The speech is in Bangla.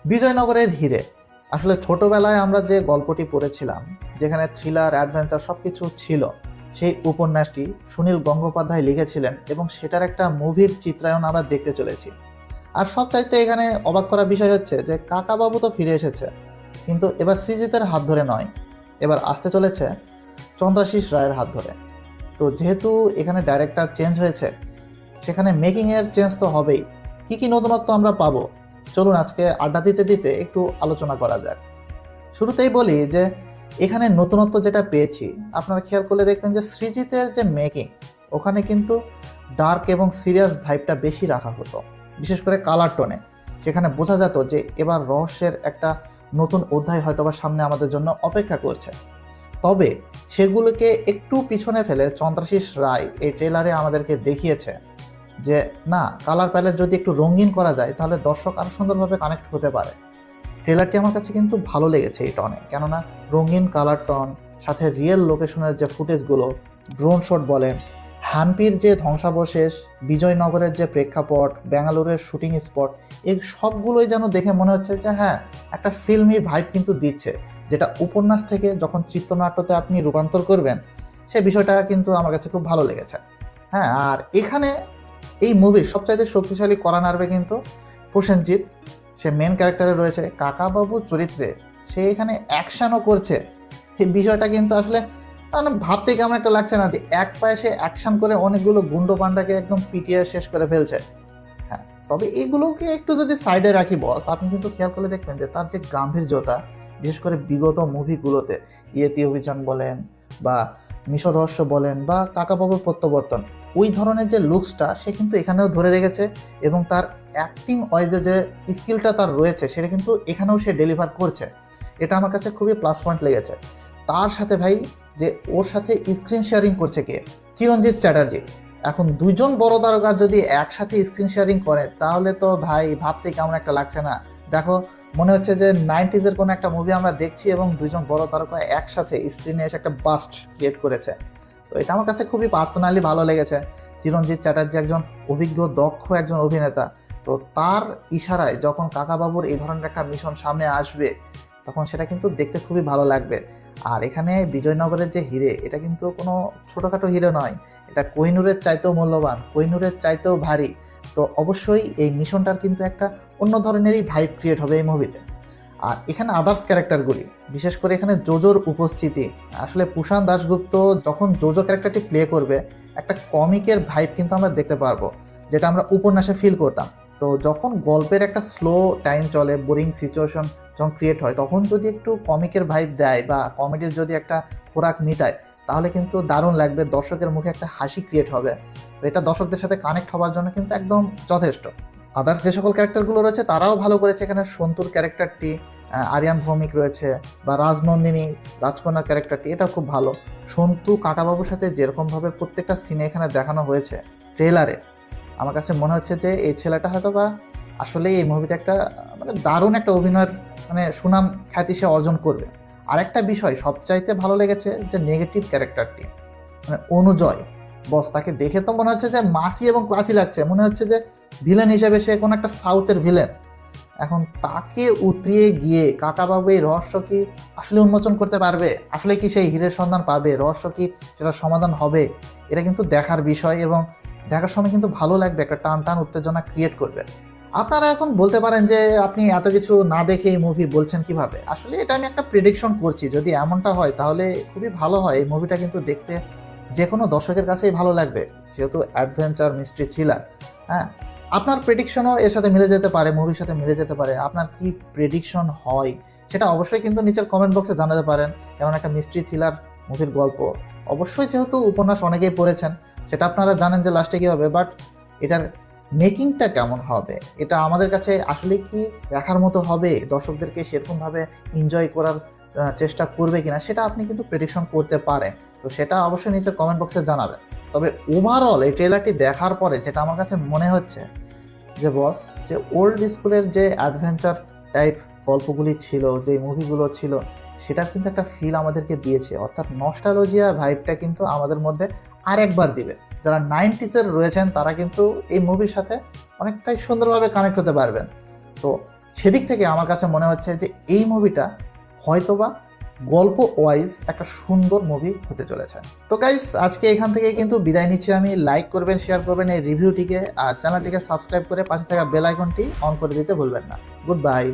বিজয়নগরের হিরে। আসলে ছোটবেলায় আমরা যে গল্পটি পড়েছিলাম, যেখানে থ্রিলার, অ্যাডভেঞ্চার সব কিছু ছিল, সেই উপন্যাসটি সুনীল গঙ্গোপাধ্যায় লিখেছিলেন এবং সেটার একটা মুভির চিত্রায়ন আমরা দেখতে চলেছি। আর সবচাইতে এখানে অবাক করার বিষয় হচ্ছে যে কাকাবাবু তো ফিরে এসেছে, কিন্তু এবার সৃজিতের হাত ধরে নয়, এবার আসতে চলেছে চন্দ্রাশিস রায়ের হাত ধরে। তো যেহেতু এখানে ডাইরেক্টর চেঞ্জ হয়েছে, সেখানে মেকিংয়ের চেঞ্জ তো হবেই। কী কী নতুনত্ব আমরা পাবো, চলুন আজকে আড্ডা দিতে দিতে একটু আলোচনা করা যাক। শুরুতেই বলি যে এখানে নতুনত্ব যেটা পেয়েছি, আপনারা খেয়াল করলে দেখবেন যে সৃজিতের যে মেকিং, ওখানে কিন্তু ডার্ক এবং সিরিয়াস ভাইবটা বেশি রাখা হতো, বিশেষ করে কালার টোনে। সেখানে বোঝা যেত যে এবার রহস্যের একটা নতুন অধ্যায় হয়তো বা সামনে আমাদের জন্য অপেক্ষা করছে। তবে সেগুলোকে একটু পিছনে ফেলে চন্দ্রাশিস রায় এই ট্রেলারে আমাদেরকে দেখিয়েছে যে না, কালার প্যালেট যদি একটু রঙিন করা যায় তাহলে দর্শক আরও সুন্দরভাবে কানেক্ট হতে পারে। ট্রেলারটি আমার কাছে কিন্তু ভালো লেগেছে এই টনে, কেননা রঙিন কালার টন, সাথে রিয়েল লোকেশনের যে ফুটেজগুলো, ড্রোন শট বলেন, হাম্পির যে ধ্বংসাবশেষ, বিজয়নগরের যে প্রেক্ষাপট, ব্যাঙ্গালোরের শুটিং স্পট, এই সবগুলোই যেন দেখে মনে হচ্ছে যে হ্যাঁ, একটা ফিল্মি ভাইব কিন্তু দিচ্ছে, যেটা উপন্যাস থেকে যখন চিত্রনাট্যতে আপনি রূপান্তর করবেন, সে বিষয়টা কিন্তু আমার কাছে খুব ভালো লেগেছে। হ্যাঁ, আর এখানে এই মুভির সবচাইতে শক্তিশালী কড়া নাড়বে কিন্তু প্রসেনজিৎ। সে মেন ক্যারেক্টারে রয়েছে, কাকাবাবু চরিত্রে সে এখানে অ্যাকশনও করছে। এই বিষয়টা কিন্তু আসলে মানে ভাবতে কেমন একটা লাগছে না যে এক পায়ে সে অ্যাকশন করে অনেকগুলো গুন্ডো পান্ডাকে একদম পিটিয়ে শেষ করে ফেলছে। হ্যাঁ, তবে এগুলোকে একটু যদি সাইডে রাখি বস, আপনি কিন্তু খেয়াল করে দেখবেন যে তার যে গাম্ভীর্যতা, বিশেষ করে বিগত মুভিগুলোতে ইয়েতি অভিযান বলেন বা মিশর রহস্য বলেন বা কাকাবাবুর প্রত্যাবর্তন, ওই ধরনের যে লুকসটা সে কিন্তু এখানেও ধরে রেখেছে এবং তার অ্যাক্টিং ওয়াইজে যে স্কিলটা তার রয়েছে সেটা কিন্তু এখানেও সে ডেলিভার করছে। এটা আমার কাছে খুবই প্লাস পয়েন্ট লেগেছে। তার সাথে ভাই, যে ওর সাথে স্ক্রিন শেয়ারিং করছে কে, চিরঞ্জিত চ্যাটার্জি। এখন দুজন বড় তারকা যদি একসাথে স্ক্রিন শেয়ারিং করে তাহলে তো ভাই ভাবতে কেমন একটা লাগছে না। দেখো, মনে হচ্ছে যে 90s-এর কোনো একটা মুভি আমরা দেখছি এবং দুজন বড় তারকা একসাথে স্ক্রিনে এসে একটা বাস্ট ক্রিয়েট করেছে। তো এটা আমার কাছে খুবই পার্সোনালি ভালো লেগেছে। চিরঞ্জিত চ্যাটার্জি একজন অভিজ্ঞ দক্ষ একজন অভিনেতা। তো তার ইশারায় যখন কাকাবাবুর এই ধরনের একটা মিশন সামনে আসবে, তখন সেটা কিন্তু দেখতে খুবই ভালো লাগবে। আর এখানে বিজয়নগরের যে হিরে, এটা কিন্তু কোনো ছোটোখাটো হিরে নয়, এটা কোহিনূরের চাইতেও মূল্যবান, কোহিনূরের চাইতেও ভারী। তো অবশ্যই এই মিশনটার কিন্তু একটা অন্য ধরনেরই ভাইব ক্রিয়েট হবে এই মুভিতে। আর এখানে আদার্স ক্যারেক্টারগুলি, বিশেষ করে এখানে জোজোর উপস্থিতি, আসলে পুষান দাশগুপ্ত যখন জোজো ক্যারেক্টারটি প্লে করবে, একটা কমিকের ভাইব কিন্তু আমরা দেখতে পারবো, যেটা আমরা উপন্যাসে ফিল করতাম। তো যখন গল্পের একটা স্লো টাইম চলে, বোরিং সিচুয়েশন যখন ক্রিয়েট হয়, তখন যদি একটু কমিকের ভাইব দেয় বা কমেডির যদি একটা খোরাক মিটায়, তাহলে কিন্তু দারুণ লাগবে, দর্শকের মুখে একটা হাসি ক্রিয়েট হবে। তো এটা দর্শকদের সাথে কানেক্ট হওয়ার জন্য কিন্তু একদম যথেষ্ট। আদার্স যে সকল ক্যারেক্টারগুলো রয়েছে তারাও ভালো করেছে। এখানে সন্তুর ক্যারেক্টারটি, আরিয়ান ভৌমিক রয়েছে, বা রাজনন্দিনী রাজকন্যার ক্যারেক্টারটি, এটা খুব ভালো। সন্তু কাকাবাবুর সাথে যেরকমভাবে প্রত্যেকটা সিনে এখানে দেখানো হয়েছে ট্রেলারে, আমার কাছে মনে হচ্ছে যে এই ছেলেটা হয়তো বা আসলেই এই মুভিতে একটা মানে দারুণ একটা অভিনয়ের মানে সুনাম খ্যাতি সে অর্জন করবে। আর একটা বিষয় সবচাইতে ভালো লেগেছে যে নেগেটিভ ক্যারেক্টারটি, মানে অনুজয় বস, তাকে দেখে তো মনে হচ্ছে যে মাসি এবং ক্লাসি লাগছে, মনে হচ্ছে যে ভিলেন হিসেবে সে কোনো একটা সাউথের ভিলেন। এখন তাকে উতরিয়ে গিয়ে কাকাবাবু এই রহস্য কি আসলে উন্মোচন করতে পারবে, আসলে কি সেই হীরের সন্ধান পাবে, রহস্য কি সেটা সমাধান হবে, এটা কিন্তু দেখার বিষয় এবং দেখার সময় কিন্তু ভালো লাগবে, একটা টান টান উত্তেজনা ক্রিয়েট করবে। আপনারা এখন বলতে পারেন যে আপনি এত কিছু না দেখে এই মুভি বলছেন কিভাবে। আসলে এটা আমি একটা প্রেডিকশন করছি, যদি এমনটা হয় তাহলে খুবই ভালো হয়। এই মুভিটা কিন্তু দেখতে যে কোনো দর্শকের কাছেই ভালো লাগবে, যেহেতু অ্যাডভেঞ্চার মিস্ট্রি থ্রিলার। হ্যাঁ, আপনার প্রেডিকশনও এর সাথে মিলে যেতে পারে, মুভির সাথে মিলে যেতে পারে। আপনার কি প্রেডিকশন হয় সেটা অবশ্যই কিন্তু নিচের কমেন্ট বক্সে জানাতে পারেন। যেমন একটা মিস্ট্রি থ্রিলার মুভির গল্প, অবশ্যই যেহেতু উপন্যাস অনেকেই পড়েছেন, সেটা আপনারা জানেন যে লাস্টে কী হবে, বাট এটার মেকিংটা কেমন হবে, এটা আমাদের কাছে আসলে কি দেখার মতো হবে, দর্শকদেরকে সেরকমভাবে এনজয় করার চেষ্টা করবে কিনা, সেটা আপনি কিন্তু প্রেডিকশন করতে পারেন। তো সেটা অবশ্যই নিচের কমেন্ট বক্সে জানাবেন। তবে ওভারঅল এই ট্রেলারটি দেখার পরে যেটা আমার কাছে মনে হচ্ছে যে বস, যে ওল্ড স্কুলের যে অ্যাডভেঞ্চার টাইপ গল্পগুলি ছিল, যে মুভিগুলো ছিল, সেটার কিন্তু একটা ফিল আমাদেরকে দিয়েছে। অর্থাৎ নস্টালজিয়া ভাইবটা কিন্তু আমাদের মধ্যে আরেকবার দিবে। যারা 90s-এর রয়েছেন তারা কিন্তু এই মুভির সাথে অনেকটাই সুন্দরভাবে কানেক্ট হতে পারবেন। তো সেদিক থেকে আমার কাছে মনে হচ্ছে যে এই মুভিটা হয়তোবা গল্প ওয়াইজ একটা সুন্দর মুভি হতে চলেছে। তো গাইস, আজকে এখান থেকে কিন্তু বিদায় নিচ্ছি আমি। লাইক করবেন, শেয়ার করবেন এই রিভিউটিকে, আর চ্যানেলটিকে সাবস্ক্রাইব করে পাশে থাকা বেল আইকনটি অন করে দিতে ভুলবেন না। Good bye.